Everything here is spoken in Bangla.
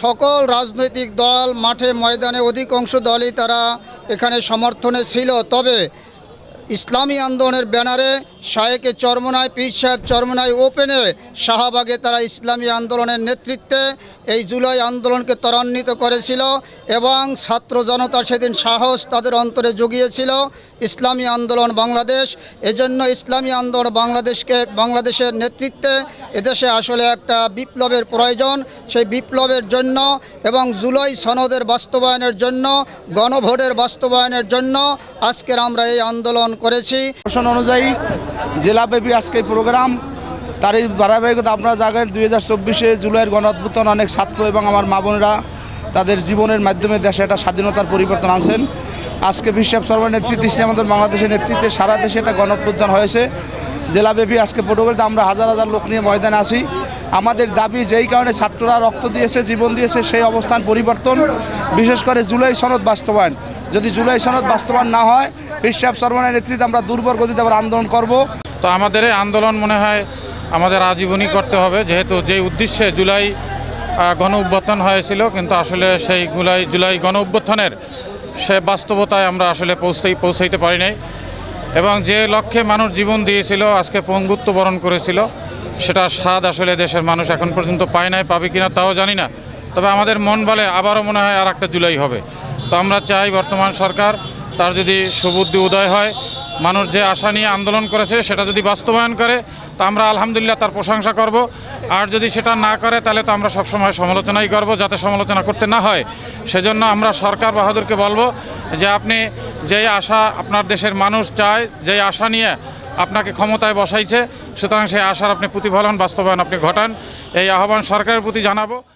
সকল রাজনৈতিক দল মাঠে ময়দানে অধিকাংশ দলই তারা এখানে সমর্থনে ছিল। তবে ইসলামী আন্দোলনের ব্যানারে শায়েকে চরমোনাই, পীর সাহেব চরমোনাই ওপেনে শাহবাগে তারা ইসলামী আন্দোলনের নেতৃত্বে এই জুলাই আন্দোলনকে ত্বরান্বিত করেছিল এবং ছাত্র জনতা সেদিন সাহস তাদের অন্তরে জুগিয়েছিল। ইসলামী আন্দোলন বাংলাদেশ, এজন্য ইসলামী আন্দোলন বাংলাদেশের নেতৃত্বে এদেশে আসলে একটা বিপ্লবের প্রয়োজন। সেই বিপ্লবের জন্য এবং জুলাই সনদের বাস্তবায়নের জন্য, গণভোটের বাস্তবায়নের জন্য আজকের আমরা এই আন্দোলন করেছি। অনুযায়ী জেলাব্যাপী আজকে প্রোগ্রাম, তারই ধারাবাহিকতা আপনারা জানেন 2024 জুলাইয়ের গণ অভ্যুত্থান অনেক ছাত্র এবং আমার মা বোনেরা তাদের জীবনের মাধ্যমে দেশে একটা স্বাধীনতার পরিবর্তন আনছেন। আজকে পীর সাহেব চরমোনাই নেতৃত্বে ইসলামী আন্দোলন বাংলাদেশের নেতৃত্বে সারা দেশে একটা গণ অভ্যুত্থান হয়েছে। জেলাব্যাপী আজকে প্রোটোকলে আমরা হাজার হাজার লোক নিয়ে ময়দানে আসি। আমাদের দাবি যেই কারণে ছাত্ররা রক্ত দিয়েছে, জীবন দিয়েছে, সেই অবস্থান পরিবর্তন, বিশেষ করে জুলাই সনদ বাস্তবায়ন। যদি জুলাই সনদ বাস্তবায়ন না হয়, পীর সাহেব চরমোনাই নেতৃত্বে আমরা দুর্বল গতিতে আবার আন্দোলন করব। তো আমাদের এই আন্দোলন মনে হয় আমাদের আজীবনই করতে হবে, যেহেতু যেই উদ্দেশ্যে জুলাই গণ অভ্যুত্থান হয়েছিল, কিন্তু আসলে সেই জুলাই গণ অভ্যুত্থানের সে বাস্তবতায় আমরা আসলে পৌঁছাইতে পারি নাই এবং যে লক্ষ্যে মানুষ জীবন দিয়েছিল, আজকে পঙ্গুত্ব বরণ করেছিল, সেটা স্বাদ আসলে দেশের মানুষ এখন পর্যন্ত পায় নাই, পাবে কিনা তাও জানি না। তবে আমাদের মন বলে আবারও মনে হয় আর একটা জুলাই হবে। তো আমরা চাই বর্তমান সরকার তার যদি সুবুদ্ধি উদয় হয়, মানুষ যে আশা নিয়ে আন্দোলন করেছে সেটা যদি বাস্তবায়ন করে, তা আমরা আলহামদুলিল্লাহ তার প্রশংসা করব। আর যদি সেটা না করে তাহলে তো আমরা সবসময় সমালোচনাই করব, যাতে সমালোচনা করতে না হয়। সেজন্য আমরা সরকার বাহাদুরকে বলবো যে আপনি যেই আশা আপনার দেশের মানুষ চায়, যেই আশা নিয়ে আপনাকে ক্ষমতায় বসাইছে, সুতরাং সেই আশার আপনি প্রতিফলন বাস্তবায়ন আপনি ঘটান, এই আহ্বান সরকারের প্রতি জানাবো।